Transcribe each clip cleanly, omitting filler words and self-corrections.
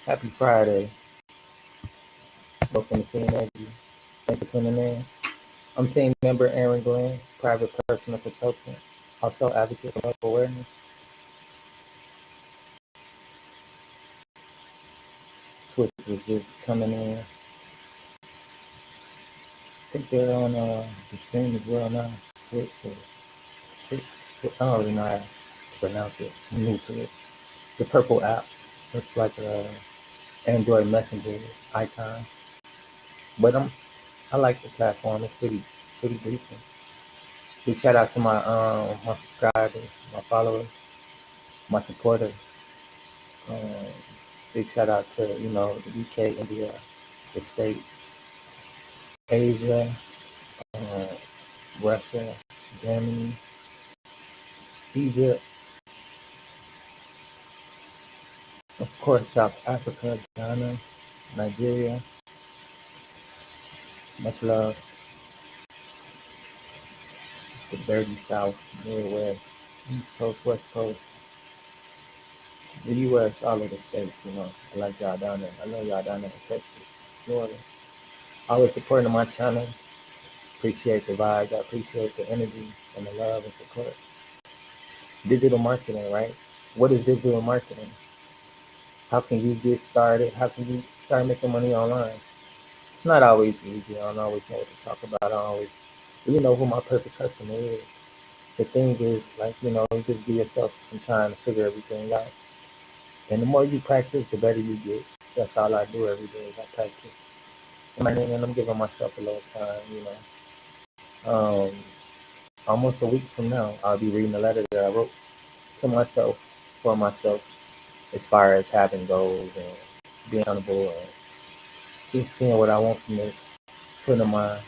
Happy Friday. Welcome to Team Energy. Thanks for tuning in. I'm team member Aaron Glenn, private personal consultant, also advocate for health awareness. Twitch was just coming in. I think they're on the stream as well now. Twitch or Twitch. I don't really know how to pronounce it. I'm new to it. The purple app looks like a Android Messenger icon. But I like the platform. It's pretty decent. Big shout out to my subscribers, my followers, my supporters. Um, Big shout out to the UK, India, the States, Asia, uh, Russia, Germany, Egypt, of course South Africa, Ghana, Nigeria. Much love. The dirty South, Midwest, East Coast, West Coast, the US, all of the states. I like y'all down there. I know y'all down there in Texas, Florida. Always supporting my channel. Appreciate the vibes. I appreciate the energy and the love and support. Digital marketing, right? What is digital marketing? How can you get started? How can you start making money online? It's not always easy. I don't always know what to talk about. I don't always really know who my perfect customer is. The thing is, you just give yourself some time to figure everything out. And the more you practice, the better you get. That's all I do every day is I practice. And I'm giving myself a little time. Um, Almost a week from now, I'll be reading a letter that I wrote to myself, for myself, as far as having goals and being accountable and just seeing what I want from this, putting my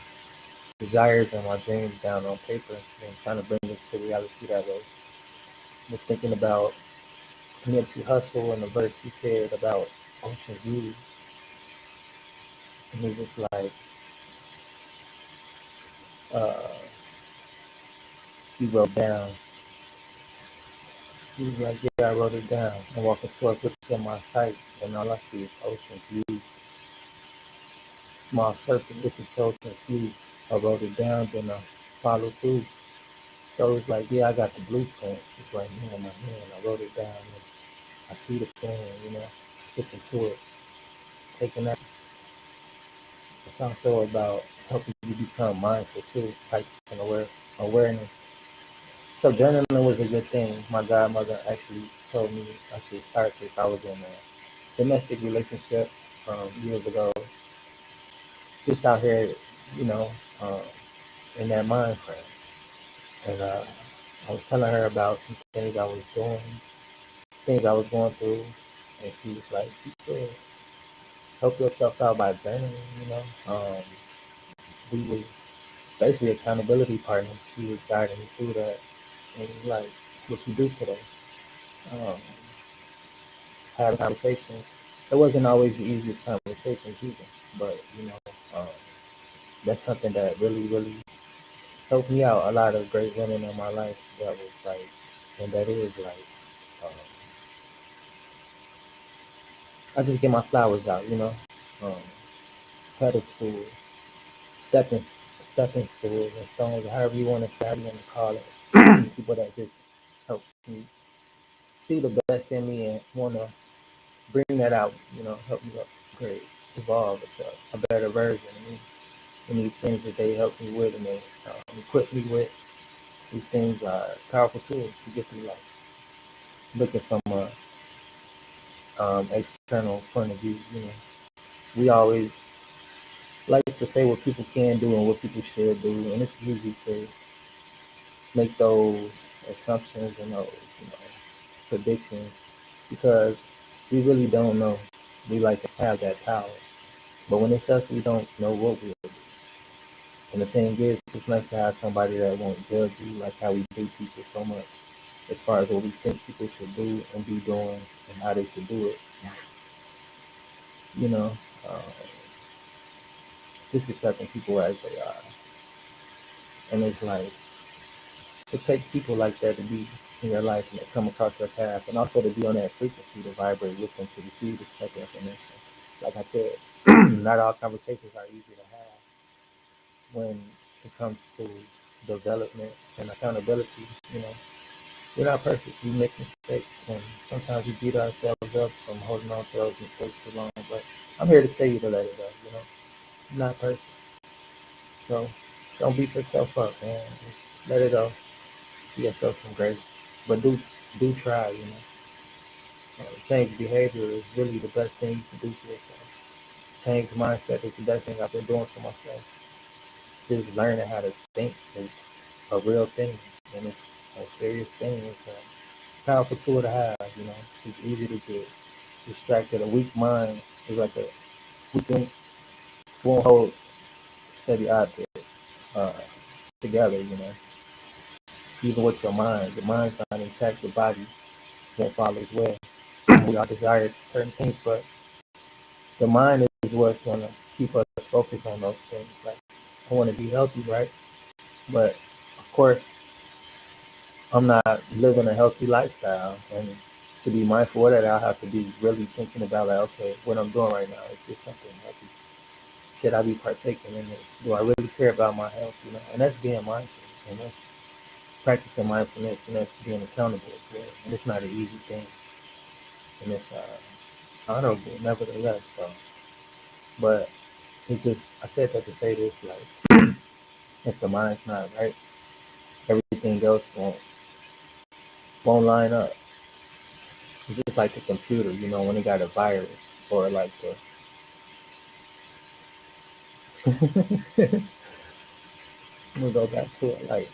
desires and my dreams down on paper and trying to bring it to reality that way. Was thinking about Nipsey Hussle and the verse he said about ocean views, and he was like, uh, he wrote down. He was like, yeah, I wrote it down. I'm walking towards what's in my sights, and all I see is ocean views. Small circle, this is ocean views. I wrote it down, then I followed through. So it's like, yeah, I got the blueprint. It's right here in my hand. I wrote it down. And I see the plan, sticking to it, taking that. It's also about helping you become mindful too, practicing awareness. So journaling was a good thing. My godmother actually told me I should start this. I was in a domestic relationship years ago, just out here, you know, uh, in that mind frame. And I was telling her about some things I was doing, things I was going through, and she was like, "You should help yourself out by journaling." We was basically accountability partners. She was guiding me through that, and it was like, "What you do today?" Um, Having conversations. It wasn't always the easiest conversations either, but um, that's something that really helped me out. A lot of great women in my life that was like, and that is like, um, I just get my flowers out. Um, Pedestals, stepping stepping stools and stones, however you want to say, however you want to call it. People that just help me see the best in me and want to bring that out. Help me upgrade, evolve into a better version of me. And these things that they help me with and they equip me with, these things are powerful tools to get through life. Looking from a external point of view, we always like to say what people can do and what people should do, and it's easy to make those assumptions and those predictions because we really don't know. We like to have that power, but when it's us, we don't know what we do. And the thing is, it's nice to have somebody that won't judge you like how we do people so much, as far as what we think people should do and be doing and how they should do it. You know, uh, just accepting people as they are. And it's like, it takes people like that to be in your life and that come across your path, and also to be on that frequency to vibrate with them to receive this type of information. Like I said, not all conversations are easy to have when it comes to development and accountability. You know, we're not perfect. We make mistakes, and sometimes we beat ourselves up from holding on to those mistakes too long. But I'm here to tell you to let it go. You know, you're not perfect, so don't beat yourself up, man. Just let it go. Give yourself some grace, but do try. You know, change behavior is really the best thing you can do for yourself. Change mindset is the best thing I've been doing for myself. Just learning how to think is a real thing, and it's a serious thing. It's a powerful tool to have. You know, it's easy to get distracted. A weak mind is like a weak thing won't hold steady object uh, together. You know, even with your mind's not intact. Your body won't follow as well. We all desire certain things, but the mind is what's going to keep us focused on those things. Like, I want to be healthy, right? But of course, I'm not living a healthy lifestyle. And to be mindful of that, I'll have to be really thinking about, like, okay, what I'm doing right now, is this something healthy? Should I be partaking in this? Do I really care about my health? You know, and that's being mindful, and that's practicing mindfulness, and that's being accountable as well. And it's not an easy thing, and it's honorable, nevertheless, though. But it's just, I said that to say this, like, if the mind's not right, everything else won't line up. It's just like the computer, you know, when it got a virus, or like the we'll go back to it. Like,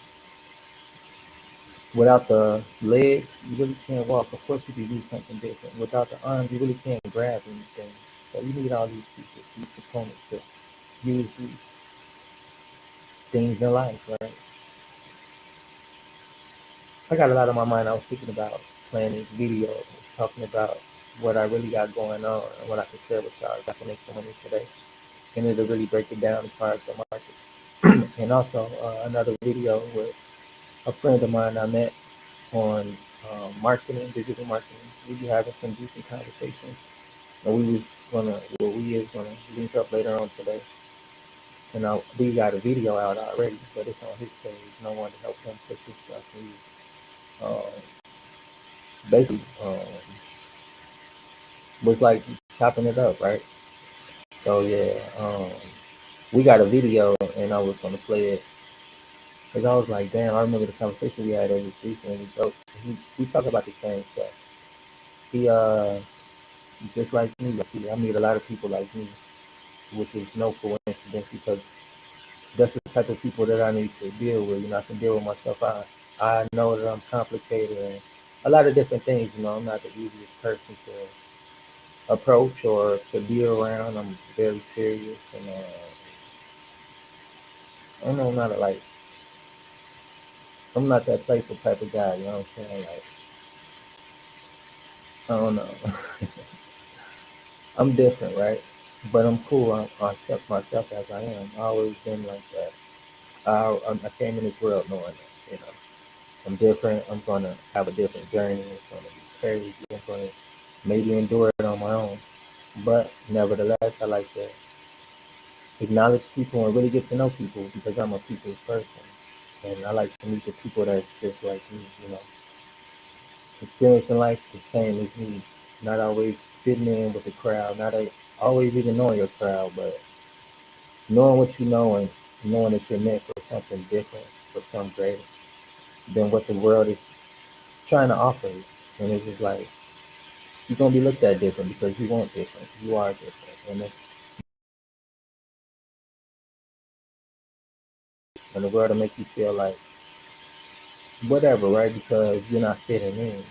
without the legs, you really can't walk. Of course, you can do something different. Without the arms, you really can't grab anything. So you need all these pieces, these components to use these things in life, right? I got a lot on my mind. I was thinking about playing this video. I was talking about what I really got going on and what I can share with y'all. I can make some money today, and it'll really break it down as far as the market. And also another video with a friend of mine I met on marketing, digital marketing. We be having some decent conversations, and we is gonna link up later on today. And we got a video out already, but it's on his page. No one to help him push his stuff. We basically was like chopping it up, right? So yeah, we got a video, and I was gonna play it because I was like, damn, I remember the conversation we had. It was decent. And we talk about the same stuff. He just like me. I meet a lot of people like me, which is no coincidence because that's the type of people that I need to deal with. You know, I can deal with myself. I know that I'm complicated and a lot of different things. You know, I'm not the easiest person to approach or to be around. I'm very serious, and I don't know, I'm not that playful type of guy. You know what I'm saying? Like, I don't know. I'm different, right? But I'm cool. I accept myself as I am. I always been like that. I came in this world knowing that. You know, I'm different. I'm gonna have a different journey. It's gonna be crazy. I'm gonna maybe endure it on my own. But nevertheless, I like to acknowledge people and really get to know people because I'm a people's person. And I like to meet the people that's just like me, you know, experiencing life the same as me, not always fitting in with the crowd, not always even knowing your crowd, but knowing what you know and knowing that you're meant for something different, for something greater than what the world is trying to offer you. And it's just like, you're going to be looked at different because you want different. You are different. And it's, and the world will make you feel like whatever, right? Because you're not fitting in.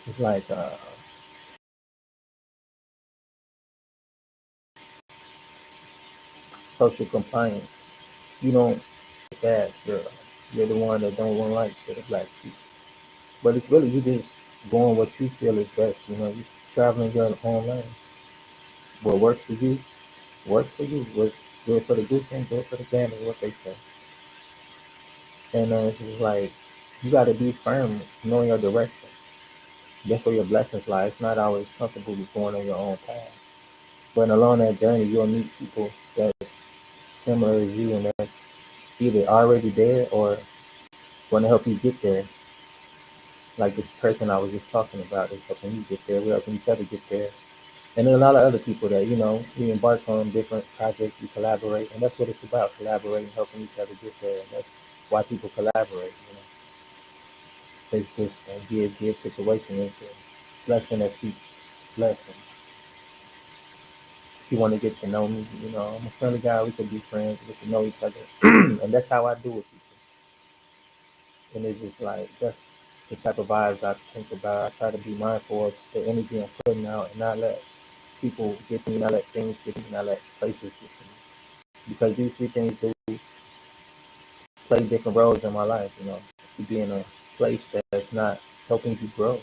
It's like social compliance. You don't get that. You're the one that don't want like to the black sheep. But it's really you just going what you feel is best. You know, you traveling your own lane. What works for you works for you. What's good for the goose ain't good for the gander, what they say. And it's just like You got to be firm, knowing your direction. That's where your blessings lie. It's not always comfortable with going on your own path. But along that journey, you'll meet people that's similar as you and that's either already there or want to help you get there. Like this person I was just talking about is helping you get there. We're helping each other get there. And then a lot of other people that, we embark on different projects, we collaborate. And that's what it's about, collaborating, helping each other get there. And that's why people collaborate. It's just a give situation. It's a blessing that keeps blessing. If you want to get to know me, I'm a friendly guy. We could be friends, get to know each other. And that's how I do with people. And it's just like, that's the type of vibes I think about. I try to be mindful of the energy I'm putting out and not let people get to me, not let things get to me, not let places get to me. Because these three things do play different roles in my life. You be in a place that's not helping you grow,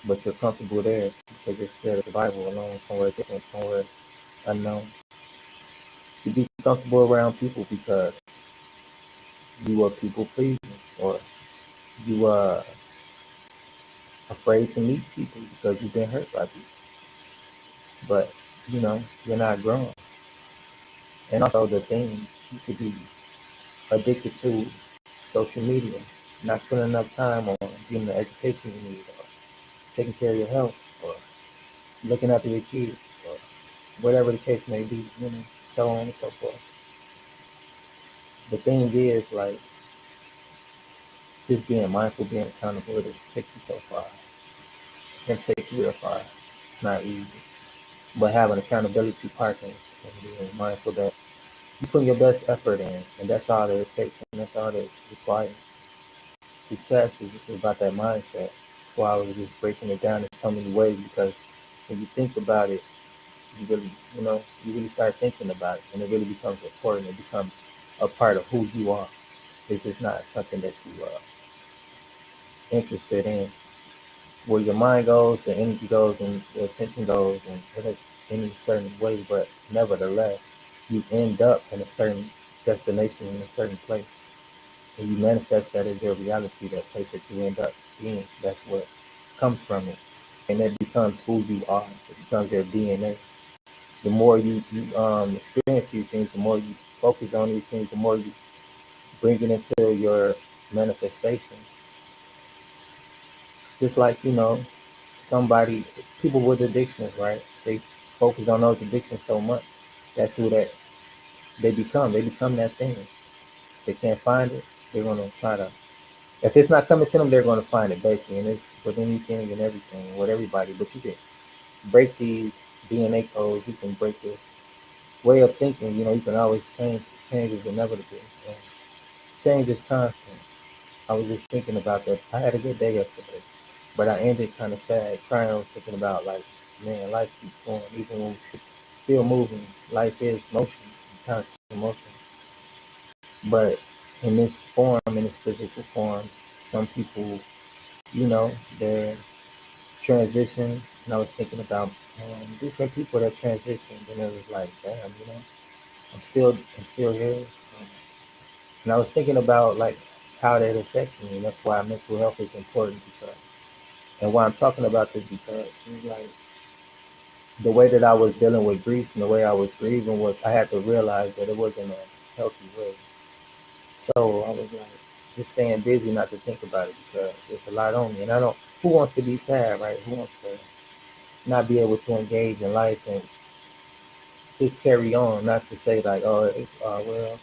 but you're comfortable there because you're scared of survival alone, somewhere different, somewhere unknown. You be comfortable around people because you are people pleasing, or you are afraid to meet people because you've been hurt by people. But you're not growing. And also the things you could be addicted to social media, not spending enough time on getting the education you need, or taking care of your health, or looking after your kids, or whatever the case may be, so on and so forth. The thing is, like, just being mindful, being accountable, it'll take you so far. It can take you real far. It's not easy. But having accountability partners and being mindful that you put your best effort in, and that's all that it takes, and that's all that's required. Success is just about that mindset. That's why I was just breaking it down in so many ways, because when you think about it, you really start thinking about it, and it really becomes important. It becomes a part of who you are. It's just not something that you are interested in. Where your mind goes, the energy goes, and the attention goes, and it's in a certain way, but nevertheless, you end up in a certain destination in a certain place. And you manifest that as your reality, that place that you end up being. That's what comes from it. And it becomes who you are. It becomes your DNA. The more you experience these things, the more you focus on these things, the more you bring it into your manifestation. Just like, somebody, people with addictions, right? They focus on those addictions so much. That's who that they become. They become that thing. They can't find it. They're gonna try to. If it's not coming to them, they're gonna find it basically. And it's with anything and everything, with everybody. But you can break these DNA codes. You can break this way of thinking. You can always change. Change is inevitable. And change is constant. I was just thinking about that. I had a good day yesterday, but I ended kind of sad, crying. I was thinking about, like, man, life keeps going, even when we're still moving. Life is motion, constant motion. But in this form, in this physical form, some people, they're transition. And I was thinking about different people that transitioned, and it was like, damn, I'm still here. And I was thinking about, like, how that affects me, and that's why mental health is important. Because, and why I'm talking about this, because it's like the way that I was dealing with grief and the way I was grieving was, I had to realize that it wasn't a healthy way. So I was like, just staying busy not to think about it, because it's a lot on me, and I don't. Who wants to be sad, right? Who wants to not be able to engage in life and just carry on? Not to say like, oh, well,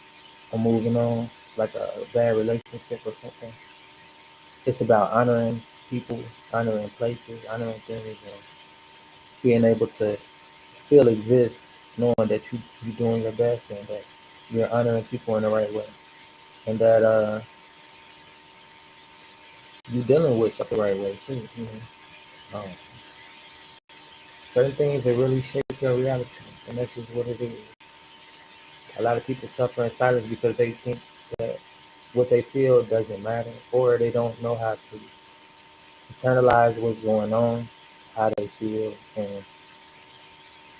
I'm moving on, like a bad relationship or something. It's about honoring people, honoring places, honoring things, and being able to still exist, knowing that you're doing your best and that you're honoring people in the right way, and that you're dealing with stuff the right way too. Um, certain things that really shape your reality, and that's just what it is. A lot of people suffer in silence because they think that what they feel doesn't matter, or they don't know how to internalize what's going on, how they feel, and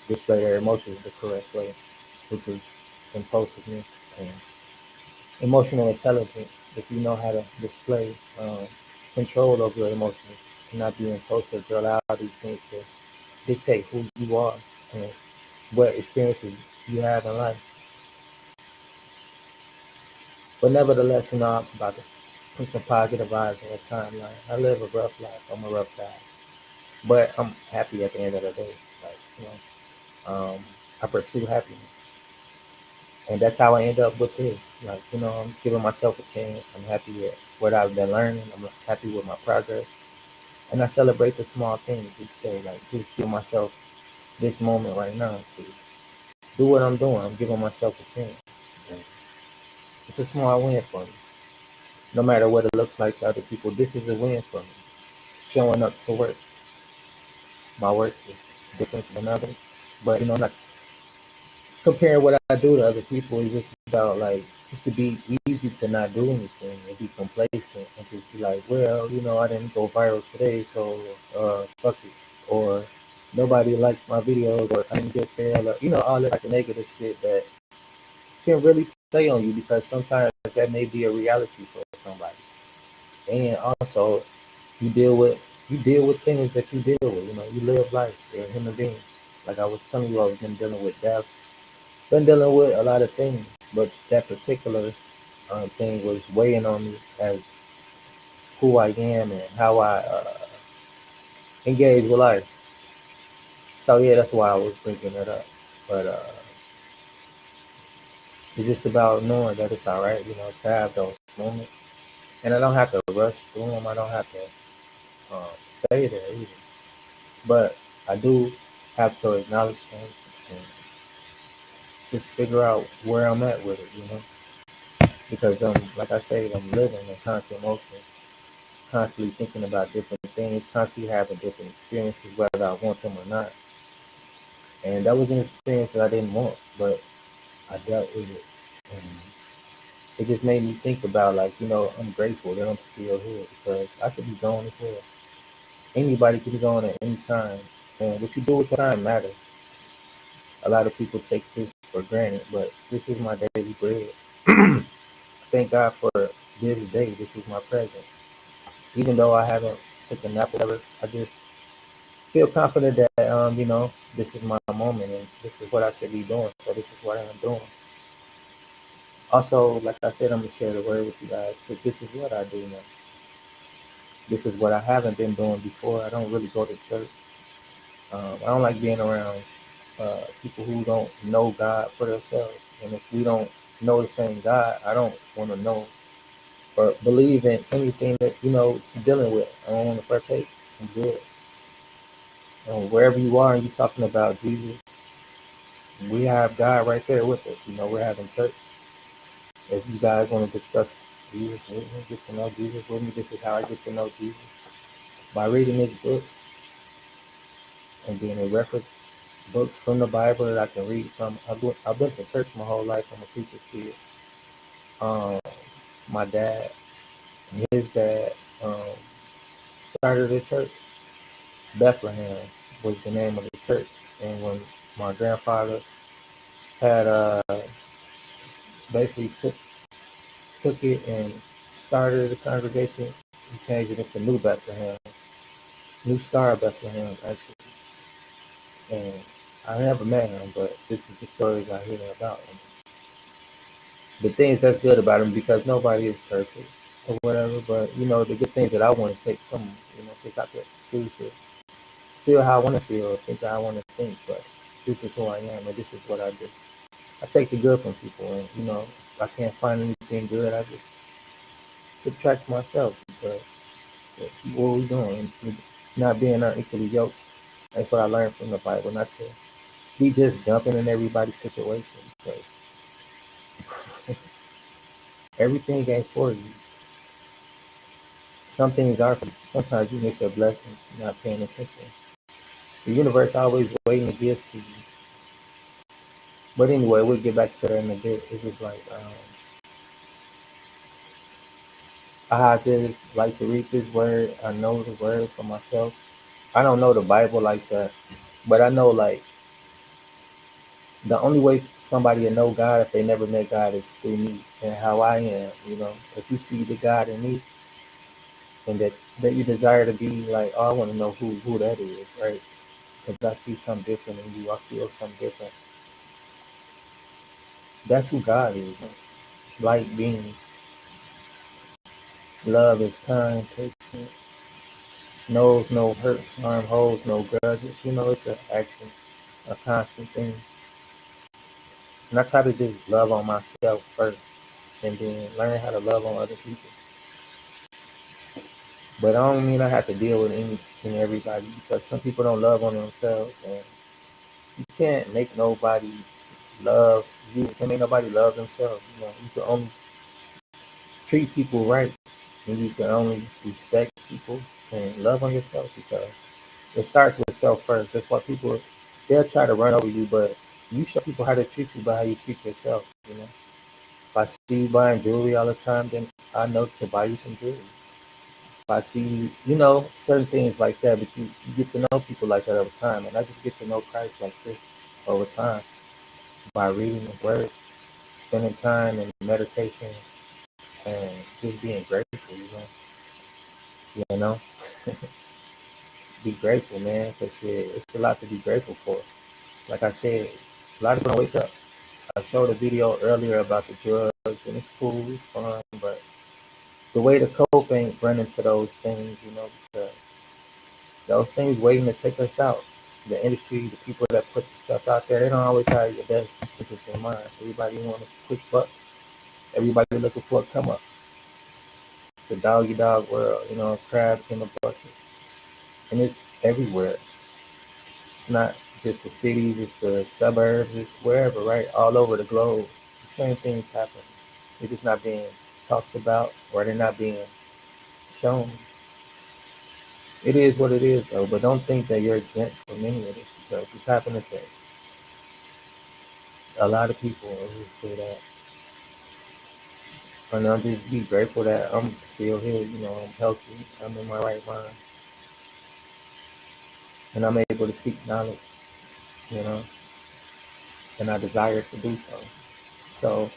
display their emotions the correct way, which is impulsiveness and emotional intelligence. if you know how to display control over your emotions and not be impulsive to allow these things to dictate who you are and what experiences you have in life. But nevertheless, I'm about to put some positive vibes in the timeline. I live a rough life. I'm a rough guy. But I'm happy at the end of the day. Like, I pursue happiness. And that's how I end up with this. Like, I'm giving myself a chance. I'm happy at what I've been learning. I'm happy with my progress. And I celebrate the small things each day. Like, just give myself this moment right now to do what I'm doing. I'm giving myself a chance. And it's a small win for me. No matter what it looks like to other people, this is a win for me. Showing up to work. My work is different than others. But, I'm not comparing what I do to other people. It's just about, like, it could be easy to not do anything and be complacent and just be like, well, I didn't go viral today, so fuck it. Or nobody liked my videos, or I didn't get sale, or, all that, like, the negative shit that can really play on you, because sometimes that may be a reality for somebody. And also, you deal with things that you deal with. You live life. You're a human being. Like I was telling you, I've been dealing with deaths, been dealing with a lot of things, but that particular thing was weighing on me as who I am and how I engage with life. So yeah, that's why I was bringing it up. But it's just about knowing that it's all right, to have those moments, and I don't have to rush through them. I don't have to stay there either. But I do have to acknowledge things and just figure out where I'm at with it. Because like I say, I'm living in constant motion, constantly thinking about different things, constantly having different experiences, whether I want them or not. And that was an experience that I didn't want, but I dealt with it. And it just made me think about, like, I'm grateful that I'm still here, because I could be gone as well. Anybody could be gone at any time. And what you do with time matters. A lot of people take this for granted, but this is my daily bread. Thank God for this day. This is my present. Even though I haven't took a nap or whatever, I just feel confident that this is my moment and this is what I should be doing. So this is what I'm doing. Also, like I said, I'm gonna share the word with you guys. But this is what I do now. This is what I haven't been doing before. I don't really go to church. I don't like being around people who don't know God for themselves. And if we don't know the same God, I don't want to know or believe in anything that she's dealing with. I don't want to partake. I'm good. Wherever you are and you're talking about Jesus, we have God right there with us. We're having church. If you guys want to discuss Jesus with me, get to know Jesus with me, this is how I get to know Jesus. By reading this book and being a reference books from the Bible that I can read from. I've been to church my whole life. I'm a preacher's kid. Um, my dad and his dad um, started a church. Bethlehem was the name of the church. And when my grandfather had basically took it and started the congregation, he changed it into New Bethlehem, New Star Bethlehem, actually. And I never met him, but this is the stories I hear about him. The things that's good about him, because nobody is perfect or whatever, but the good things that I want to take from him, because I could choose to feel how I want to feel, think how I want to think, but this is who I am and this is what I do. I take the good from people, and if I can't find anything good, I just subtract myself, because what are we doing? Not being unequally yoked. That's what I learned from the Bible, not to be just jumping in everybody's situation, because everything ain't for you. Some things are for you. Sometimes you miss your blessings, not paying attention. The universe always waiting to give to you. But anyway, we'll get back to that in a bit. It's just like I just like to read this word. I know the word for myself. I don't know the Bible like that, but I know, like, the only way somebody to know God if they never met God is through me and how I am. You know, if you see the God in me and that you desire to be like, oh, I want to know who that is, right? Because I see something different in you. I feel something different. That's who God is. Light being. Love is kind, patient, knows no hurt, harm, holds no grudges. You know, it's an action, a constant thing. And I try to just love on myself first and then learn how to love on other people. But I don't mean I have to deal with any and everybody because some people don't love on themselves and you can't make nobody love you. You can't make nobody love themselves. You know, you can only treat people right and you can only respect people and love on yourself because it starts with self first. That's why people they'll try to run over you, but you show people how to treat you by how you treat yourself, you know. If I see you buying jewelry all the time, then I know to buy you some jewelry. If I see you, you know, certain things like that, but you get to know people like that over time. And I just get to know Christ like this over time by reading the word, spending time in meditation, and just being grateful, you know. You know, be grateful, man, because shit, it's a lot to be grateful for. Like I said, a lot of people don't wake up. I showed a video earlier about the drugs, and it's cool, it's fun, but the way to cope ain't running to those things, you know, because those things waiting to take us out. The industry, the people that put the stuff out there, they don't always have your best interest in mind. Everybody want a quick buck. Everybody looking for a come up. It's a doggy dog world, you know, crabs in the bucket. And it's everywhere. It's not just the cities, it's the suburbs, it's wherever, right? All over the globe. The same things happen. They're just not being talked about or they're not being shown. It is what it is though, but don't think that you're exempt from any of this because it's happening to a lot of people. I just say that. And I'm just be grateful that I'm still here, you know, I'm healthy, I'm in my right mind, and I'm able to seek knowledge, you know, and I desire to do so. So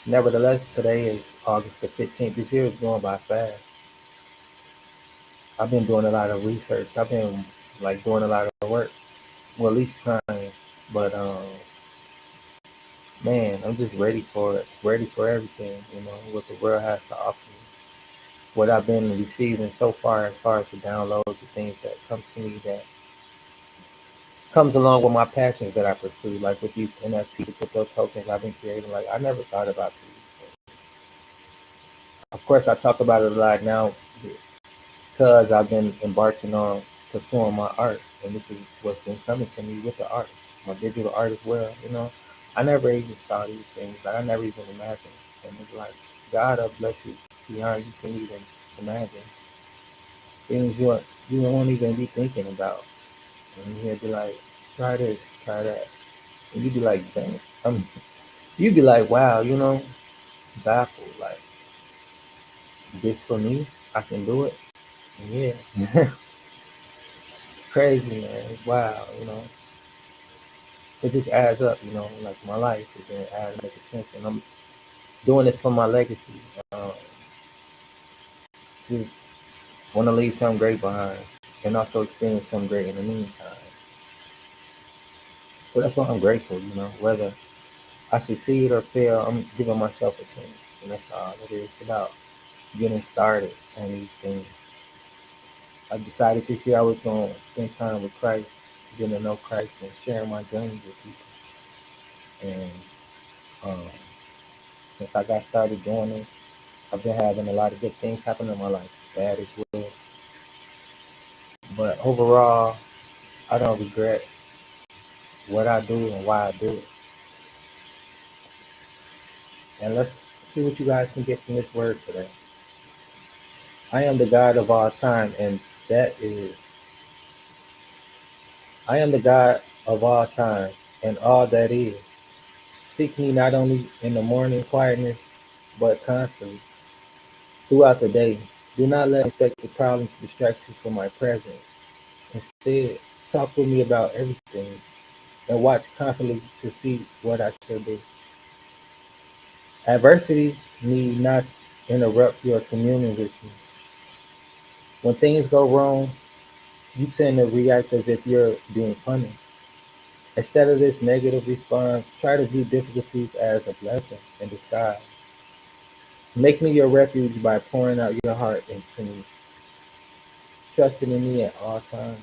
nevertheless, today is August the 15th. This year is going by fast. I've been doing a lot of research. I've been like doing a lot of work. Well, at least trying. But man, I'm just ready for it. Ready for everything, you know, what the world has to offer me. What I've been receiving so far as the downloads, the things that come to me that comes along with my passions that I pursue, like with these NFT, the crypto tokens I've been creating. Like I never thought about these. Of course, I talk about it a lot now because I've been embarking on pursuing my art, and this is what's been coming to me with the art, my digital art as well. You know, I never even saw these things, like I never even imagined, and it's like God will bless you beyond you can even imagine. Things you won't even be thinking about, and he'll be like, try this, try that, and you'd be like, dang, you'd be like, wow, you know, baffled, like this for me, I can do it, and yeah. It's crazy, man. Wow, you know, it just adds up, you know, like my life is going to add make sense, and I'm doing this for my legacy. Just want to leave something great behind, and also experience something great in the meantime. So that's why I'm grateful, you know, whether I succeed or fail, I'm giving myself a chance, and that's all it is about getting started on these things. I decided this year I was going to spend time with Christ, getting to know Christ, and sharing my journey with people. And um, since I got started doing it, I've been having a lot of good things happen in my life, bad as well. But overall, I don't regret what I do and why I do it. And let's see what you guys can get from this word today. I am the God of all time, and that is, I am the God of all time and all that is. Seek me not only in the morning quietness, but constantly throughout the day. Do not let unexpected problems distract you from my presence. Instead, talk with me about everything. and watch constantly to see what I should do. Adversity need not interrupt your communion with you. When things go wrong, you tend to react as if you're being punished. Instead of this negative response, try to view difficulties as a blessing in disguise. Make me your refuge by pouring out your heart into me, trusting in me at all times.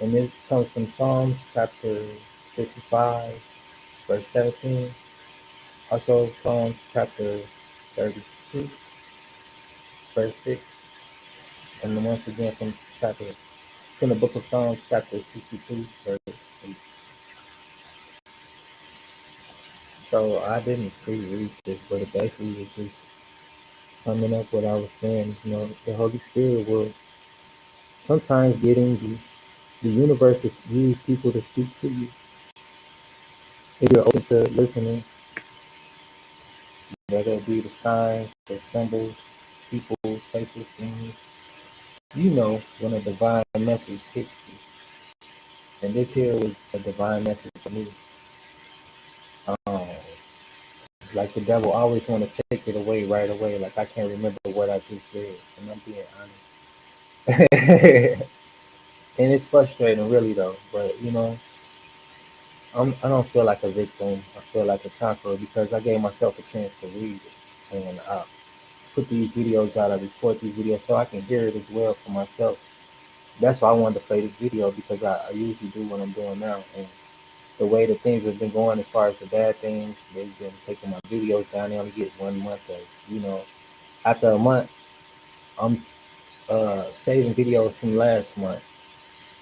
And this comes from Psalms chapter 55, verse 17. Also Psalms chapter 32, verse 6. And then once again from the book of Psalms chapter 62, verse 8. So I didn't pre-read this, but it basically was just summing up what I was saying. The Holy Spirit will sometimes get in you. The universe is use people to speak to you. If you're open to listening, whether it be the signs, the symbols, people, places, things, when a divine message hits you. And this here was a divine message for me. Um, it's like the devil always want to take it away right away. Like I can't remember what I just read, and I'm being honest. And it's frustrating, really though. But I don't feel like a victim. I feel like a conqueror because I gave myself a chance to read it, and I put these videos out. I record these videos so I can hear it as well for myself. That's why I wanted to play this video because I usually do what I'm doing now. And the way that things have been going as far as the bad things, they've been taking my videos down. They only get 1 month after a month, I'm saving videos from last month.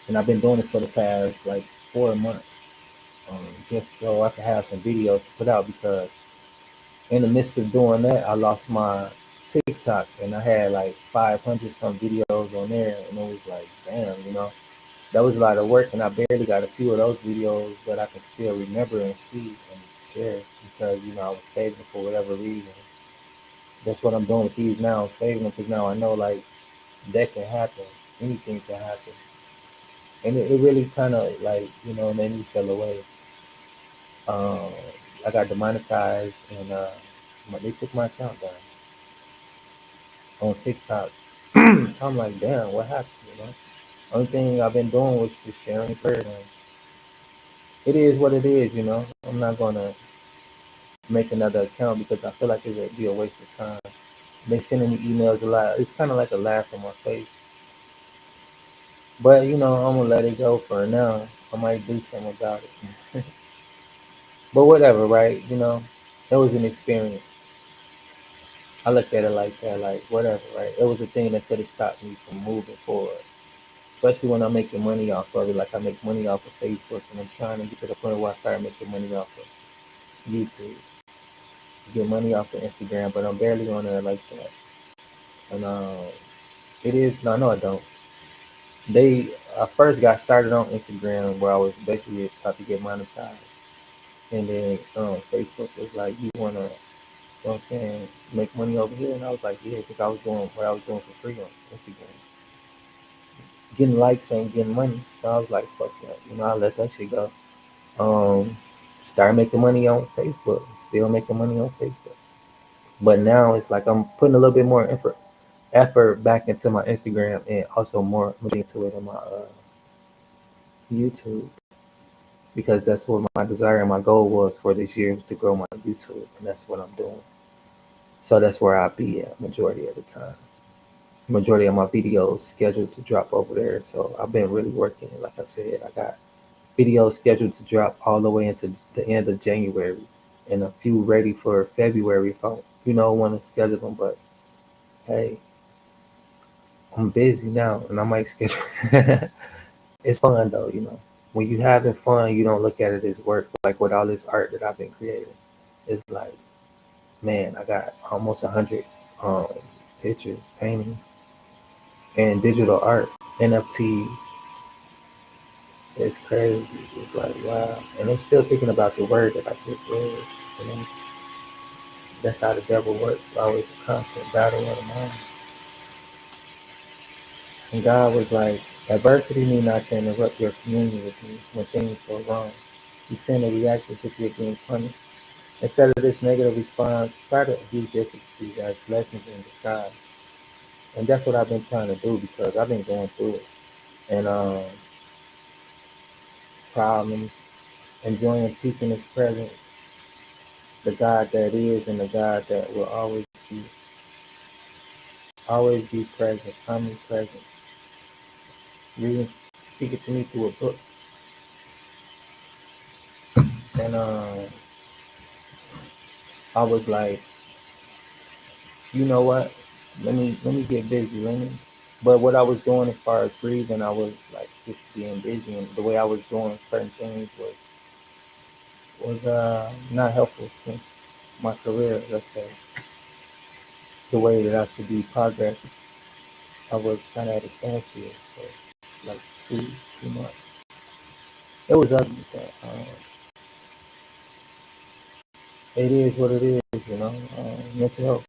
And I've been doing this for the past like 4 months. Just so I can have some videos to put out because in the midst of doing that, I lost my TikTok and I had like 500 some videos on there, and it was like, damn, that was a lot of work, and I barely got a few of those videos, but I can still remember and see and share because I was saving them for whatever reason. That's what I'm doing with these now. I'm saving them because now I know like that can happen, anything can happen, and it really kind of like made me feel away. Um, I got demonetized, and they took my account down on TikTok. So I'm like, damn, what happened? Only thing I've been doing was just sharing this word, and it is what it is. I'm not gonna make another account because I feel like it would be a waste of time. They sending me emails a lot. It's kind of like a laugh on my face. But I'm gonna let it go for now. I might do something about it. But whatever, right? It was an experience. I look at it like that, like whatever, right? It was a thing that could have stopped me from moving forward. Especially when I'm making money off of it, like I make money off of Facebook, and I'm trying to get to the point where I start making money off of YouTube, get money off of Instagram, but I'm barely on there like that. And it is no, I don't. I first got started on Instagram where I was basically about to get monetized, and then Facebook was like, "You wanna, what I'm saying, make money over here?" And I was like, "Yeah," because I was doing what I was doing for free on Instagram, getting likes and getting money. So I was like, "Fuck that," I let that shit go. Um, Started making money on Facebook, still making money on Facebook, but now it's like I'm putting a little bit more effort back into my Instagram and also more into it in my YouTube because that's what my desire and my goal was for this year was to grow my YouTube, and that's what I'm doing. So that's where I'll be at majority of the time. Majority of my videos scheduled to drop over there. So I've been really working. Like I said, I got videos scheduled to drop all the way into the end of January, and a few ready for February if I want to schedule them. But hey, I'm busy now, and I might schedule. It's fun though. When you having fun, you don't look at it as work. Like with all this art that I've been creating, it's like, man, I got almost 100 um, pictures, paintings, and digital art, NFTs. It's crazy. It's like wow, and I'm still thinking about the word that I just read. And then that's how the devil works. Always a constant battle of the mind. And God was like, Adversity need not to interrupt your communion with me when things go wrong. You tend to react as if you're being punished. Instead of this negative response, try to view difficulties as blessings in disguise. And that's what I've been trying to do because I've been going through it. And problems, enjoying peace in his presence, the God that is and the God that will always be present, omnipresent. Reading, speaking to me through a book. And I was like, you know what? Let me get busy. But what I was doing as far as breathing, I was like just being busy, and the way I was doing certain things was not helpful to my career. Let's say the way that I should be progressing. I was kind of at a standstill for like two months. It was ugly, but it is what it is, mental health.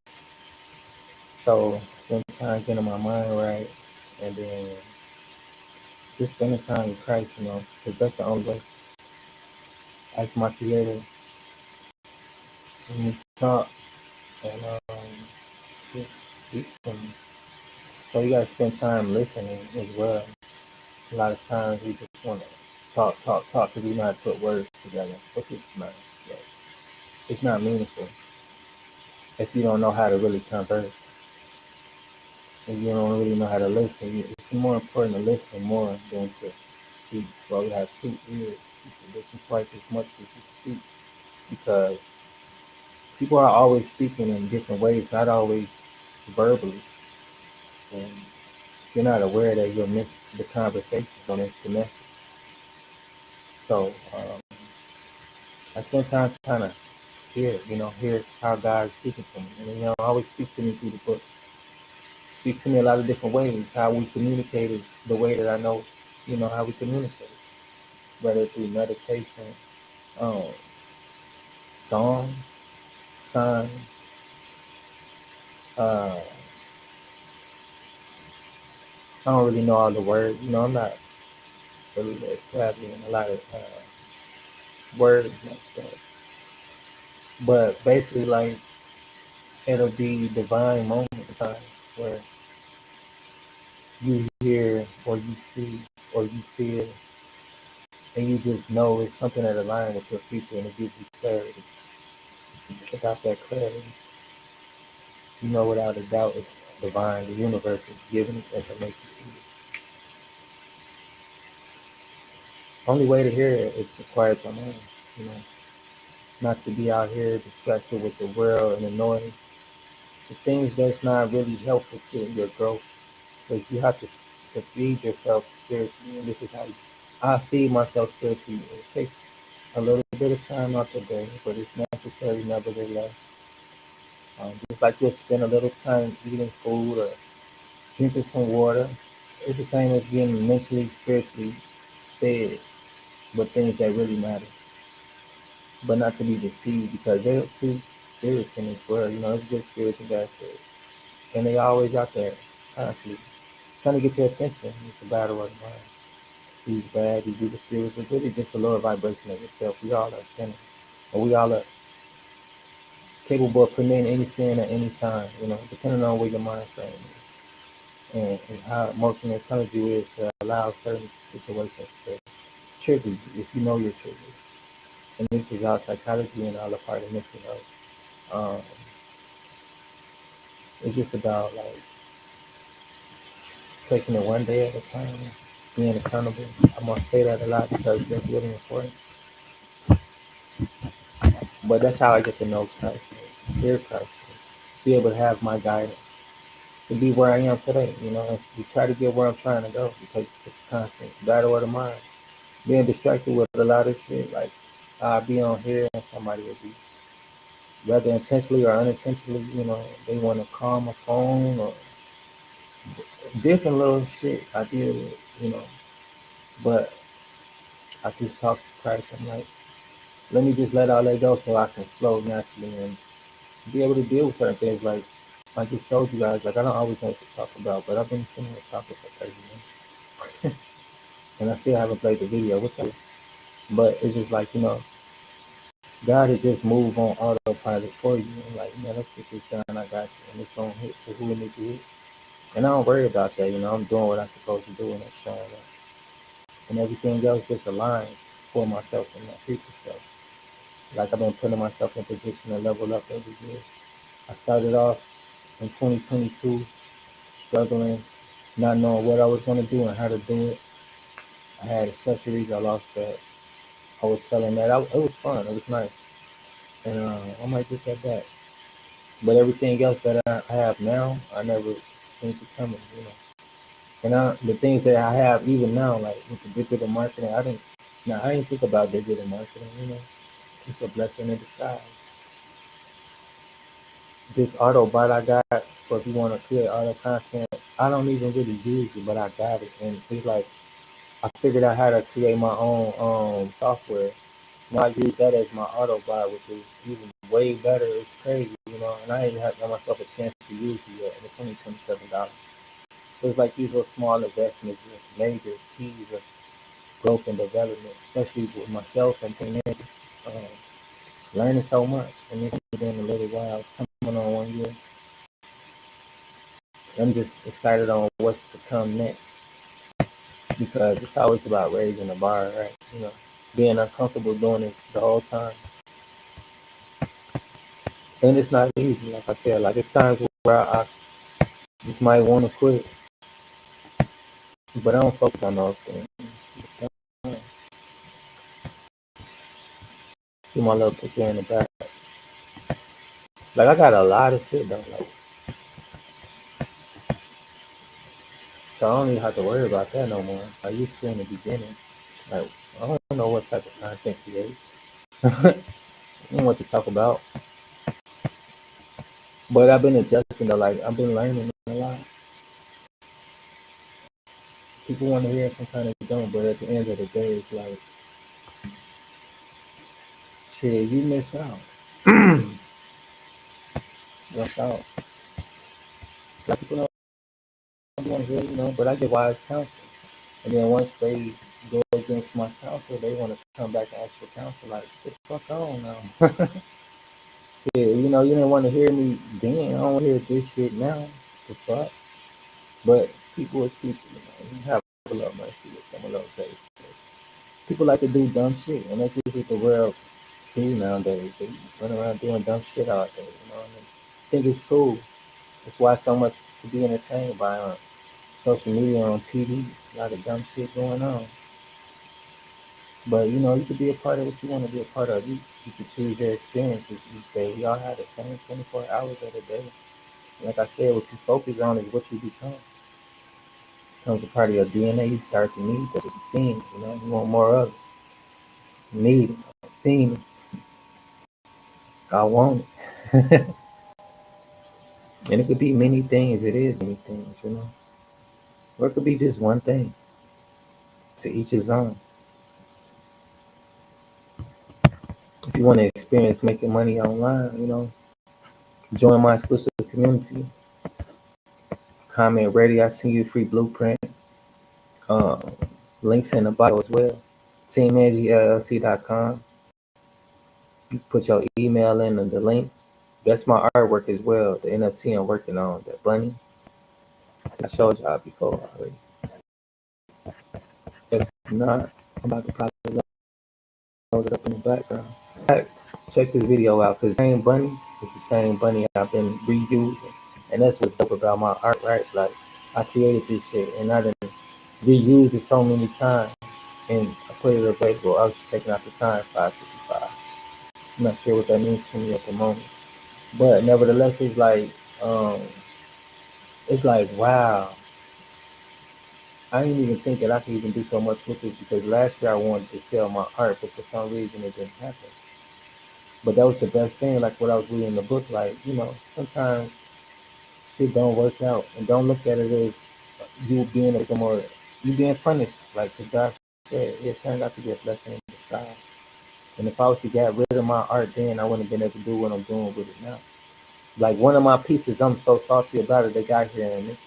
So spend time getting my mind right, and then just spending time with Christ, because that's the only way. Ask my Creator when we talk, and just speak to me. So you gotta spend time listening as well. A lot of times we just want to talk, because we know how to put words together, which is not. Yeah, it's not meaningful if you don't know how to really converse. If you don't really know how to listen, it's more important to listen more than to speak. So you have two ears. You should listen twice as much as you speak, because people are always speaking in different ways, not always verbally. And you're not aware that you'll miss the conversation, you'll miss the message. So I spend time trying to hear how God is speaking to me. And always speak to me through the book. Speak to me a lot of different ways. How we communicate is the way that I know, how we communicate. Whether through meditation, um, song, signs, uh, I don't really know all the words. I'm not really that savvy in a lot of words like that. But basically, like, it'll be divine moments of time where you hear or you see or you feel, and you just know it's something that aligns with your future, and it gives you clarity. It's about that clarity. Without a doubt, it's divine. The universe is giving this information to you. Only way to hear it is to quiet your mind. You know, not to be out here distracted with the world and the noise, the things that's not really helpful to your growth. Because you have to feed yourself spiritually, and this is how I feed myself spiritually. It takes a little bit of time out the day, but it's necessary nevertheless. Just like you'll spend a little time eating food or drinking some water, it's the same as getting mentally, spiritually fed with things that really matter. But not to be deceived, because there are two spirits in this world. There's good spirits and bad spirits. And they always out there, constantly, trying to get your attention. It's a battle of the mind. These bad, these evil spirits, it's really just a lower vibration of itself. We all are sinners. And we all are capable of committing any sin at any time, depending on where your mind frame is. And how emotional intelligent you is to allow certain situations to trigger you if you know you're triggered. And this is how psychology and all a part of mental health. Um, it's just about like taking it one day at a time, being accountable. I'm gonna say that a lot because that's really important. But that's how I get to know Christ, hear Christ, be able to have my guidance, to be where I am today. And to try to get where I'm trying to go, because it's a constant battle of the mind. Being distracted with a lot of shit, like I'll be on here and somebody will be, whether intentionally or unintentionally, they want to call my phone or different little shit I deal with, but I just talk to Christ. I'm like, let me just let all that go so I can flow naturally and be able to deal with certain things. Like I just told you guys, like I don't always know what to talk about, but I've been sitting here talking for 30 minutes. And I still haven't played the video, but it's just like, God has just moved on autopilot for you. And like, man, let's get this done. I got you. And it's going to hit to who it needs to hit. And I don't worry about that. I'm doing what I'm supposed to do and it's showing up. And everything else just aligns for myself and my future self. Like I've been putting myself in position to level up every year. I started off in 2022 struggling, not knowing what I was going to do and how to do it. I had accessories. I lost that. I was selling that. It was fun. It was nice. And I might get that back. But everything else that I have now, I never seen it coming. And the things that I have even now, like with the digital marketing, I didn't think about digital marketing. It's a blessing in disguise. This Autobot I got for if you want to create auto content, I don't even really use it, but I got it, and it's like I figured out how to create my own software. Now I use that as my Autobot, which is even way better. It's crazy. And I ain't have got myself a chance to use it yet, and it's only $27. So it's like these little small investments with major keys of growth and development, especially with myself and teenagers. Um, Learning so much, and it's been a little while. It's coming on 1 year. I'm just excited on what's to come next because it's always about raising the bar, right? Being uncomfortable doing this the whole time, and it's not easy. Like I said, like it's times where I just might want to quit, but I don't focus on those things. See my little picture in the back. Like I got a lot of shit though. Like so I don't even have to worry about that no more. I used to in the beginning. Like I don't know what type of content to create. I don't know what to talk about. But I've been adjusting to like I've been learning a lot. People want to hear it, sometimes they don't, but at the end of the day it's like shit, you miss out. Miss out. Like people don't want to hear, but I get wise counsel. And then once they go against my counsel, they want to come back and ask for counsel. Like, get the fuck on now. Shit, you didn't want to hear me then. I don't want to hear this shit now. The fuck? But people is people, You have a little mercy with them, a little grace. People like to do dumb shit, and that's just what the world do nowadays. They run around doing dumb shit out there, and I think it's cool. That's why so much to be entertained by on social media, on TV. A lot of dumb shit going on. But you could be a part of what you want to be a part of. You could choose your experiences each day. We all have the same 24 hours of the day. Like I said, what you focus on is what you become. Becomes a part of your DNA. You start to need that thing. You want more of it. Need it. Thing. I want it. And it could be many things. It is many things. Or it could be just one thing. To each his own. If you want to experience making money online, join my exclusive community. Comment ready. I send you a free blueprint. Um, Links in the bio as well. TeamAngieLLC.com. You put your email in the link. That's my artwork as well. The NFT I'm working on, that bunny. I showed y'all before already. If not, I'm about to probably load it up in the background. Check this video out because the same bunny is the same bunny I've been reusing. And that's what's dope about my art, right? Like, I created this shit and I done reused it so many times. And I put it available. I was checking out the time, 5:55. I'm not sure what that means to me at the moment. But nevertheless, it's like, wow. I didn't even think that I could even do so much with it because last year I wanted to sell my art, but for some reason it didn't happen. But that was the best thing, like what I was reading in the book, like, sometimes shit don't work out and don't look at it as you being a victim or you being punished. Like, cause God said, it turned out to be a blessing in disguise. And if I was to get rid of my art then, I wouldn't have been able to do what I'm doing with it now. Like one of my pieces, I'm so salty about it. They got here and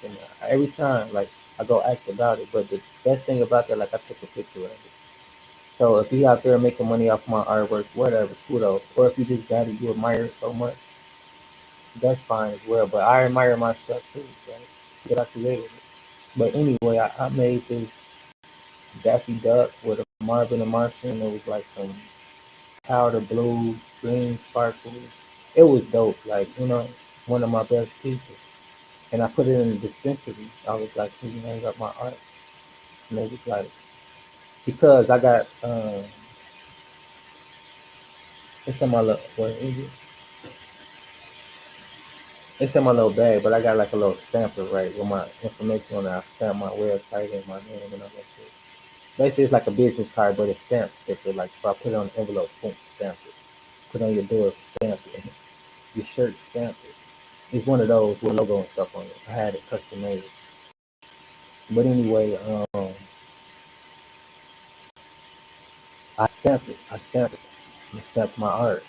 every time, like I go ask about it. But the best thing about that, like I took a picture of it. So if you out there making money off my artwork, whatever, kudos. Or if you just got it, you admire it so much, that's fine as well. But I admire my stuff too, right? That I created it. But anyway, I made this Daffy Duck with a Marvin and Martian. It was like some powder blue, green sparkles. It was dope. Like, one of my best pieces. And I put it in the dispensary. I was like, can you hang up my art? And it was like, because I got, it's in my little, what is it? It's in my little bag, but I got like a little stamper, right, with my information on it. I stamp my website and my name and all that shit. Basically, it's like a business card, but it's stamped sticker. Like if I put it on an envelope, boom, stamp it. Put it on your door, stamp it. Your shirt, stamp it. It's one of those with logo and stuff on it. I had it custom made. But anyway, I stamped it. I stamped it. I stamped my art.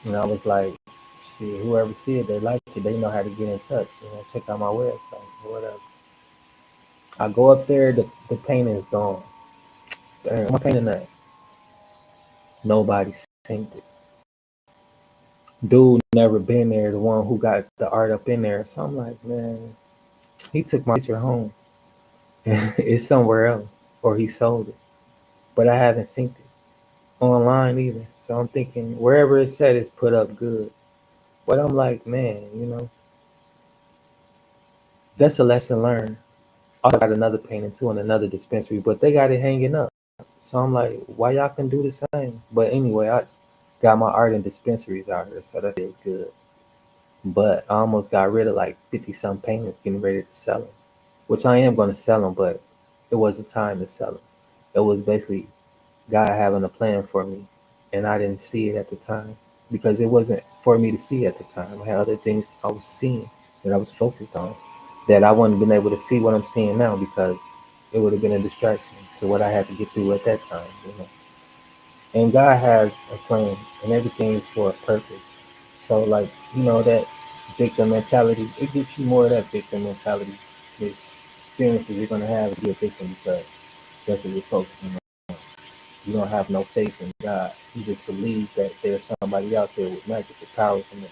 And I was like, shit, whoever see it, they like it, they know how to get in touch. Check out my website or whatever. I go up there, the painting's gone. Damn, my painting that. Nobody seen it. Dude never been there, the one who got the art up in there. So I'm like, man, he took my picture home. It's somewhere else. Or he sold it. But I haven't seen it online either. So I'm thinking wherever it's at it's put up good. But I'm like, man, that's a lesson learned. I got another painting too in another dispensary, but they got it hanging up. So I'm like, why y'all can do the same? But anyway, I got my art in dispensaries out here, so that feels good. But I almost got rid of like 50 some paintings, getting ready to sell them, which I am going to sell them, but it wasn't time to sell them. It was basically God having a plan for me, and I didn't see it at the time because it wasn't for me to see at the time. I had other things I was seeing that I was focused on that I wouldn't have been able to see what I'm seeing now because it would have been a distraction to what I had to get through at that time. And God has a plan, and everything is for a purpose. So, like, that victim mentality, it gets you more of that victim mentality. The experiences you're going to have to be a victim because that's what you're focusing on. You don't have no faith in God. You just believe that there's somebody out there with magical powers and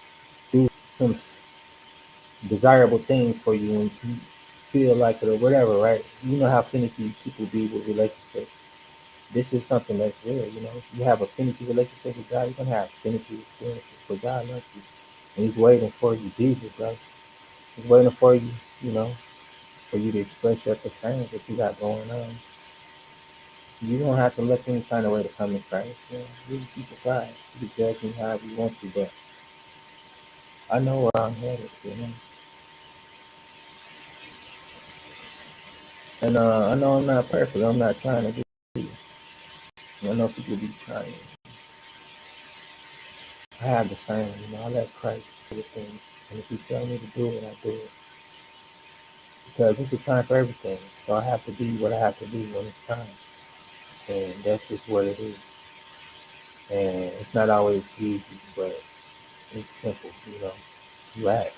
do some desirable things for you when you feel like it or whatever, right? You know how finicky people be with relationships. This is something that's real. You have a finicky relationship with God, you're gonna have finicky experiences. But God loves you. And He's waiting for you. Jesus, bro. He's waiting for you, you know, for you to express your concerns that you got going on. You don't have to look any kind of way to come in Christ. You be surprised. You can judge me however you want to, but I know where I'm headed. And I know I'm not perfect. I'm not trying to be. I know people be trying. I have the same. I let Christ do things. And if He tell me to do it, I do it. Because it's a time for everything. So I have to be what I have to be when it's time. And that's just what it is. And it's not always easy, but it's simple. You act.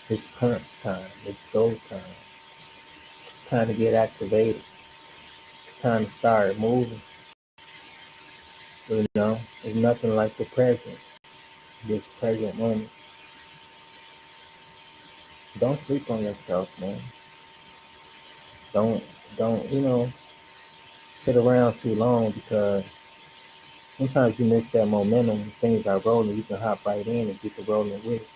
It's punch time. It's go time. Time to get activated. It's time to start moving. It's nothing like the present. This present moment. Don't sleep on yourself, man. Don't sit around too long because sometimes you miss that momentum. When things are rolling, you can hop right in and get the rolling with it.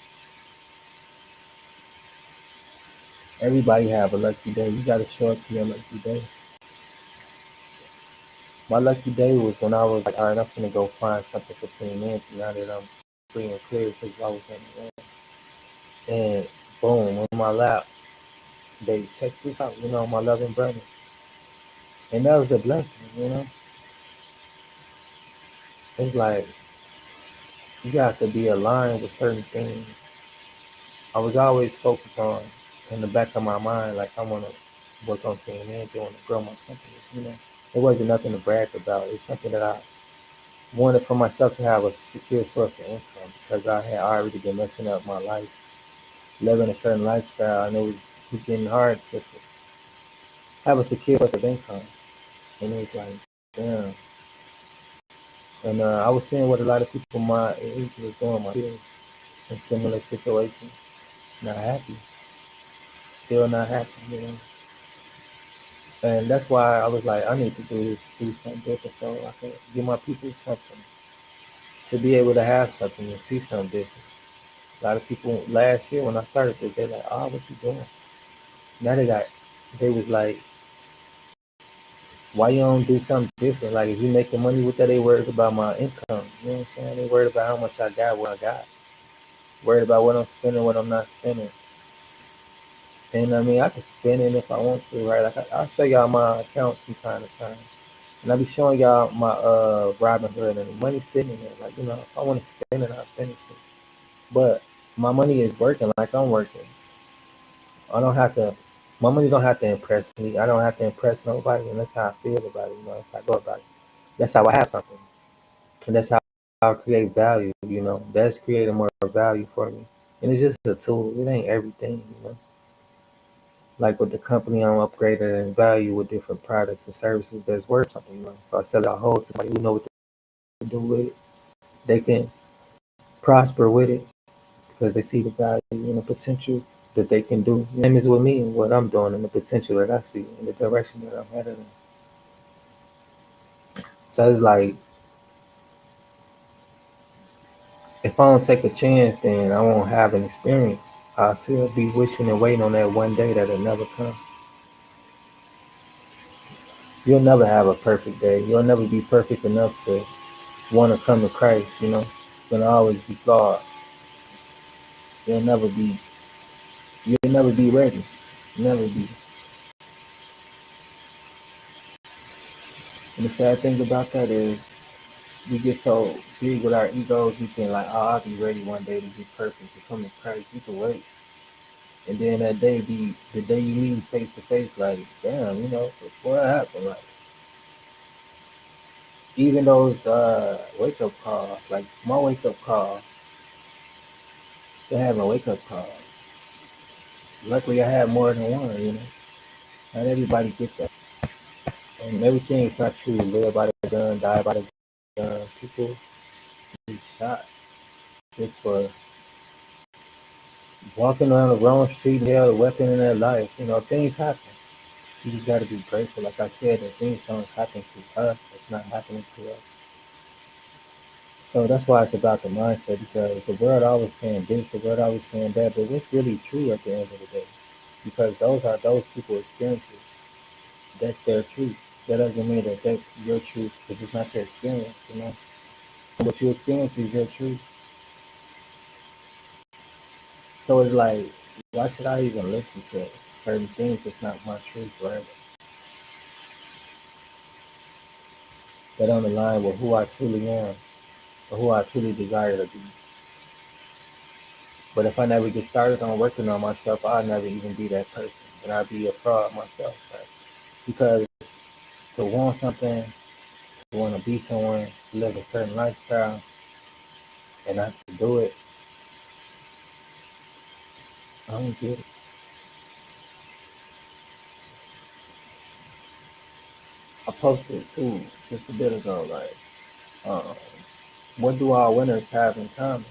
Everybody have a lucky day. You gotta show up to your lucky day. My lucky day was when I was like, all right, I'm gonna go find something for 10 minutes now that I'm free and clear because I was in the room. And boom, on my lap, they check this out, my loving brother. And that was a blessing. It's like you got to be aligned with certain things. I was always focused on in the back of my mind, like I want to work on team manager, I want to grow my company. It wasn't nothing to brag about. It's something that I wanted for myself to have a secure source of income because I had already been messing up my life living a certain lifestyle, and it was getting hard to have a secure source of income. And it was like, damn. And I was seeing what a lot of people my age was doing, my peers, in similar situations. Not happy, still not happy, you know. And that's why I was like, I need to do something different, so I can give my people something to be able to have something and see something different. A lot of people last year when I started this, they're like, "Oh, what you doing?" Now they was like, "Why you don't do something different? Like, if you making money with that, they worried about my income. You know what I'm saying? They worried about how much I got, what I got. Worried about what I'm spending, what I'm not spending. And I mean, I can spend it if I want to, right? Like, I'll show y'all my account from time to time, and I'll be showing y'all my Robinhood and the money sitting in there. Like, you know, if I want to spend it, I'll spend it. Shit. But my money is working like I'm working. I don't have to. My money don't have to impress me. I don't have to impress nobody, and that's how I feel about it. You know, that's how I go about it. That's how I have something, and that's how I create value. You know, that's creating more value for me, and it's just a tool. It ain't everything. You know, like with the company, I'm upgrading in value with different products and services that's worth something. You know, if I sell it a whole to somebody who know what to do with it, they can prosper with it because they see the value and the potential that they can do. Same as with me and what I'm doing and the potential that I see and the direction that I'm headed in. So it's like, if I don't take a chance, then I won't have an experience. I'll still be wishing and waiting on that one day that'll never come. You'll never have a perfect day. You'll never be perfect enough to want to come to Christ, you know. You're gonna always be flawed. You'll never be you'll never be ready. Never be. And the sad thing about that is we get so big with our egos, we think like, oh, I'll be ready one day to be perfect, to come to Christ. You can wait. And then that day be the day you meet face to face, like, damn, you know, what happened? Like, even those wake up calls, like my wake up call, they have a wake up call. Luckily, I had more than one, you know. Not everybody get that. And everything is not true. Live by the gun, die by the gun. People be shot just for walking around the wrong street and they have a weapon in their life. You know, things happen. You just got to be grateful. Like I said, that things don't happen to us. It's not happening to us. So that's why it's about the mindset, because the world always saying this, the world always saying that, but what's really true at the end of the day? Because those are those people's experiences. That's their truth. That doesn't mean that that's your truth, because it's not your experience, you know? What you experience is your truth. So it's like, why should I even listen to certain things that's not my truth, right? That don't align with who I truly am or who I truly desire to be. But if I never get started on working on myself, I'll never even be that person. And I'll be a fraud myself, right? Because to want something, to want to be someone, to live a certain lifestyle, and not to do it, I don't get it. I posted too just a bit ago, like, um, what do our winners have in common?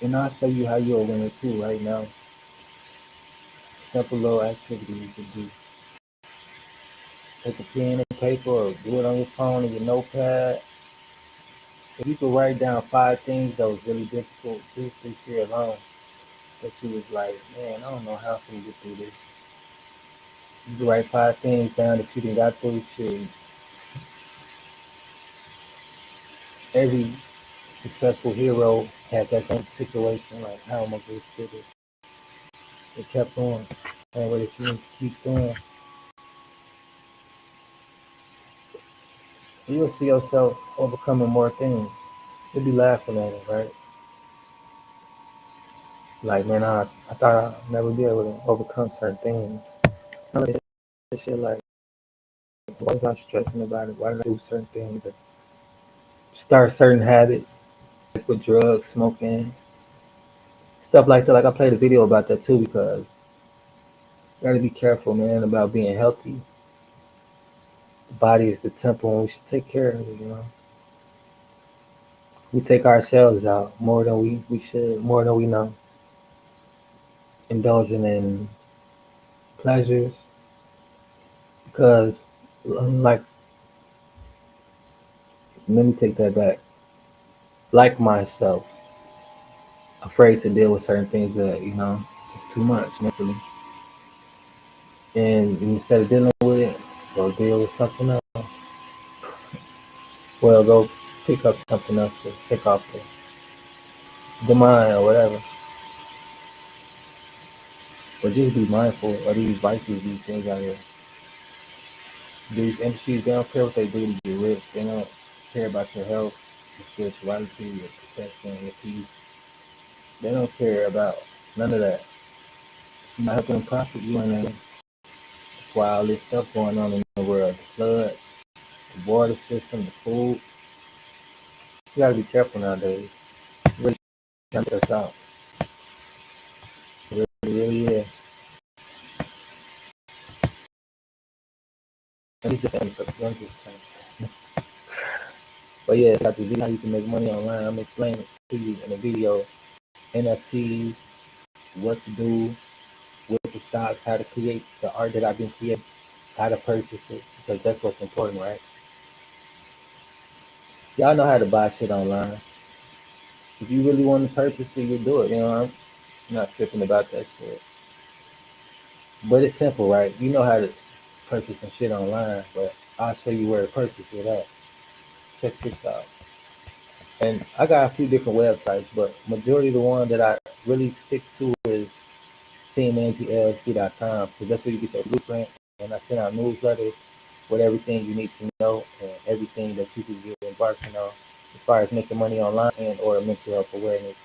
And I'll show you how you're a winner too right now. Simple little activity you can do. Take a pen and paper or do it on your phone or your notepad. If you could write down 5 things that was really difficult just this year alone, that you was like, man, I don't know how to get through this. You can write 5 things down that you done got through. Shit, every successful hero had that same situation, like, how am I going to do this? They kept going. And what if you keep doing, you'll see yourself overcoming more things. You'll be laughing at it, right? Like, man, I thought I'd never be able to overcome certain things. I look at this shit like, why was I stressing about it? Why did I do certain things? start certain habits, like with drugs, smoking, stuff like that. Like I played a video about that too because you gotta be careful, man, about being healthy. The body is the temple, and we should take care of it. We take ourselves out more than we should, more than we know, indulging in pleasures because, like, let me take that back. Like myself, afraid to deal with certain things that just too much mentally, and instead of dealing with it, go deal with something else. Well, go pick up something else to take off the mind or whatever. But just be mindful of these vices, these things out here. These MCs, they don't care what they do to get rich. They don't care about your health, your spirituality, your protection, your peace. They don't care about none of that. You're not helping them profit, you ain't in. That's why all this stuff going on in the world, the floods, the water system, the food. You gotta be careful nowadays. You really can't get us out. It really is. And it's just I'm just But yeah, it's got this video how you can make money online. I'm explaining it to you in a video. NFTs, what to do with the stocks, how to create the art that I've been creating, how to purchase it, because that's what's important, right? Y'all know how to buy shit online. If you really want to purchase it, you do it. I'm not tripping about that shit. But it's simple, right? You know how to purchase some shit online, but I'll show you where to purchase it at. Check this out. And I got a few different websites, but majority of the one that I really stick to is teamangieLC.com because that's where you get your blueprint. And I send out newsletters with everything you need to know and everything that you can get embarking on as far as making money online and or mental health awareness.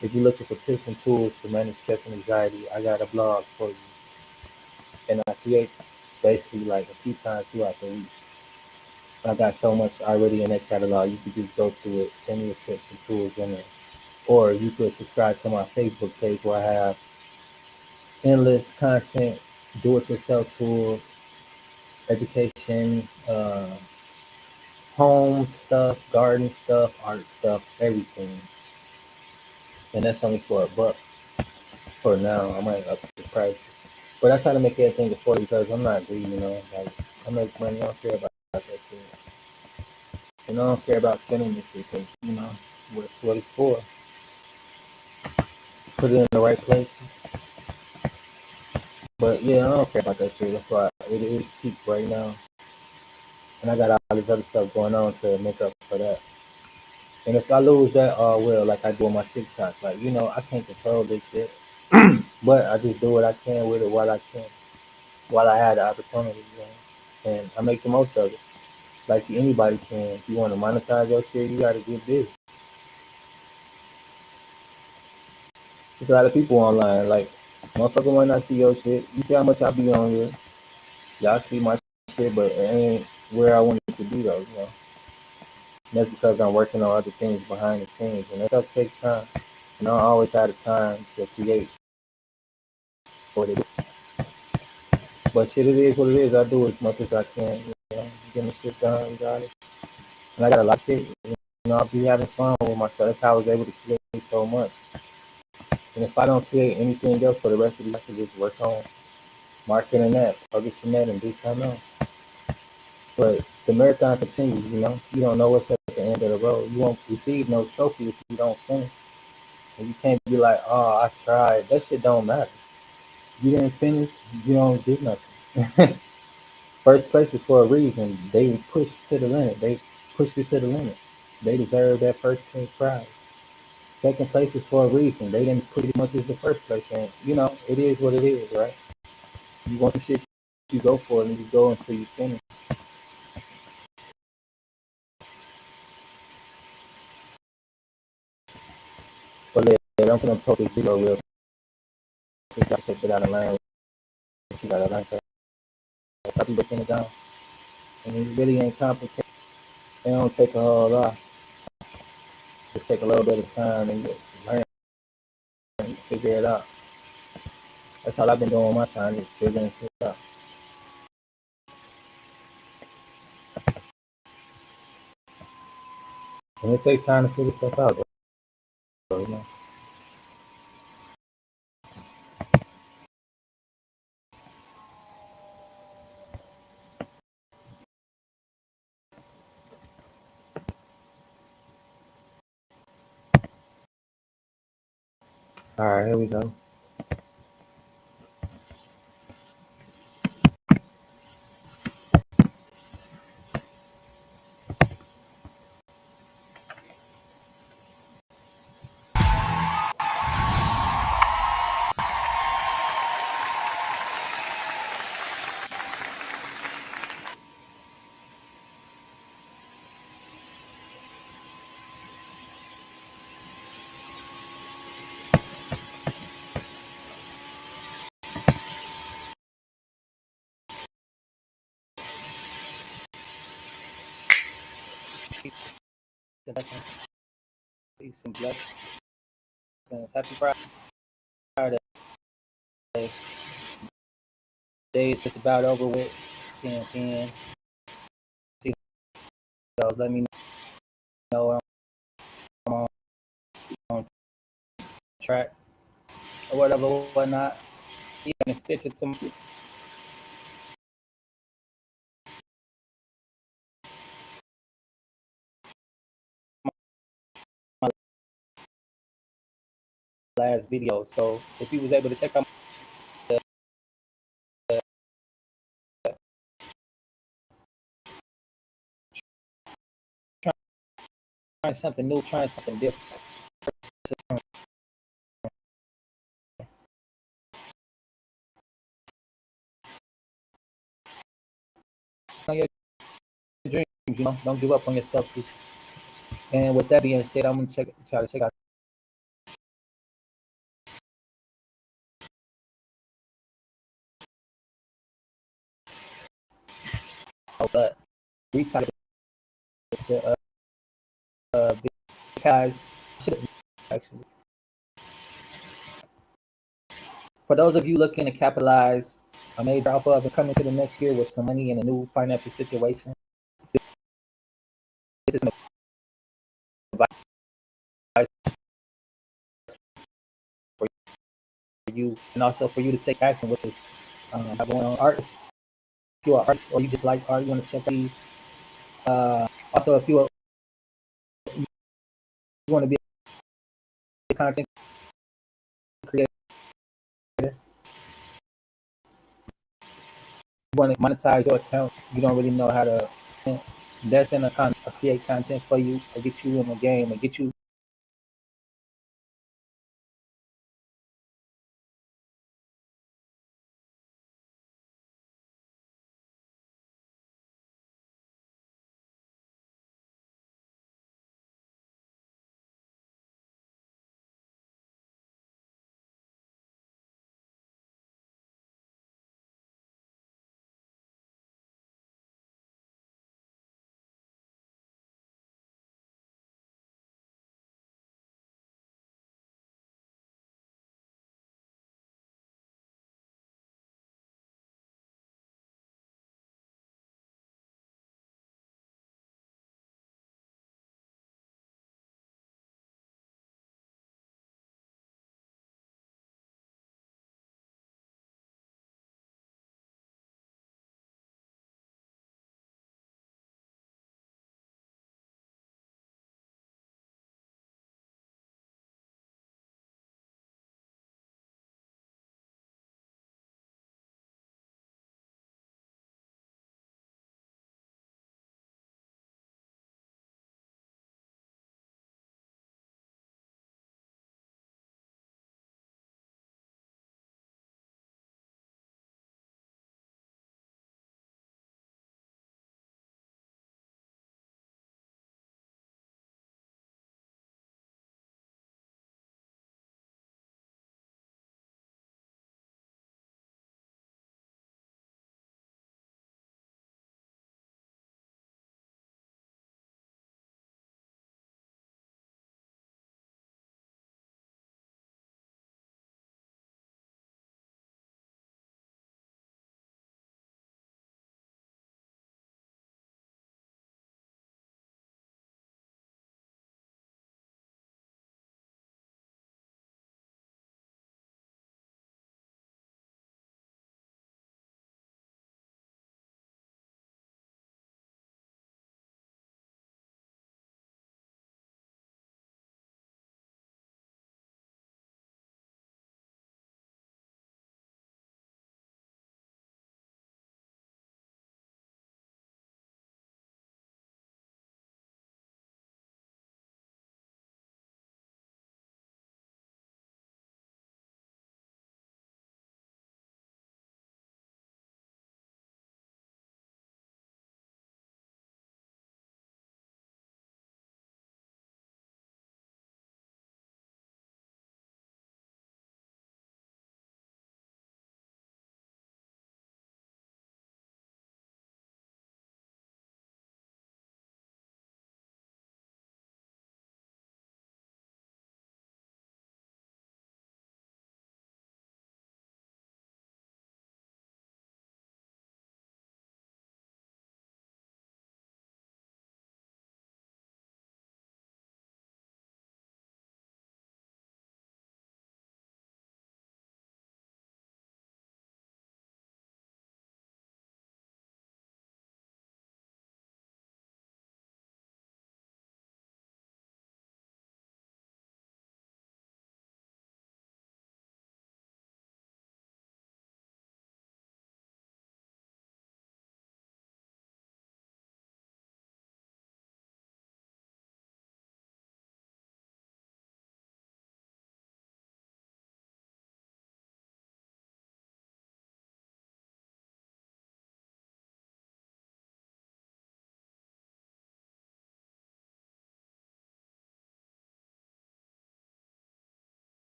If you're looking for tips and tools to manage stress and anxiety, I got a blog for you. And I create basically like a few times throughout the week. I got so much already in that catalog, you could just go through it, plenty of tips and tools in there. Or you could subscribe to my Facebook page where I have endless content, do-it-yourself tools, education, home stuff, garden stuff, art stuff, everything. And that's only for $1 for now. I might up the price. But I try to make everything affordable because I'm not greedy, Like, I make money, I don't care about that shit. And I don't care about spending this shit because, what it's for. Put it in the right place. But yeah, I don't care about that shit. That's why it is cheap right now. And I got all this other stuff going on to make up for that. And if I lose that, well, like I do on my TikTok, like, I can't control this shit. But I just do what I can with it while I had the opportunity. And I make the most of it. Like anybody can. If you want to monetize your shit, you gotta get this. There's a lot of people online, like, motherfucker might not see your shit. You see how much I be on here. Y'all see my shit, but it ain't where I want it to be though. And that's because I'm working on other things behind the scenes, and that stuff takes time. And I don't always have the time to create what it is. But shit, it is what it is. I do as much as I can. Getting the shit done, regardless. And I got a lot of shit. I'll be having fun with myself. That's how I was able to create so much. And if I don't create anything else for the rest of the life, I just work on marketing that, publishing that, and do something else. But the marathon continues. You don't know what's at the end of the road. You won't receive no trophy if you don't finish. And you can't be like, oh, I tried. That shit don't matter. You didn't finish, you don't get nothing. First place is for a reason. They push to the limit. They pushed it to the limit. They deserve that first place prize. Second place is for a reason. They didn't put as much as the first place. And, it is what it is, right? You want some shit, you go for it, and you go until you finish. But yeah, I'm going to post this video real quick. I check it out online. You got to learn that. Some people breaking it down. And it really ain't complicated. It don't take a whole lot. just take a little bit of time and get, learn and figure it out. That's all I've been doing my time, just figuring shit out. And it takes time to figure stuff out, though, you know. All right, here we go. Peace and blessings. Happy Friday. Day is just about over with. 10:10. See those. Let me know I'm on track or whatever, whatnot. You can stitch it some. My last video. So if you was able to check out trying something new, trying something different. On your dreams, you know, don't give up on yourself. And with that being said, I'm gonna try to check out. But retype the because actually, for those of you looking to capitalize a major offer of coming to the next year with some money in a new financial situation, this is an advice for you, and also for you to take action with this. Going on art. If you're an artist or you just like art, you want to check these. Also, if you want to be a content creator, you want to monetize your account, you don't really know how to. That's in a create content for you, or get you in the game, and get you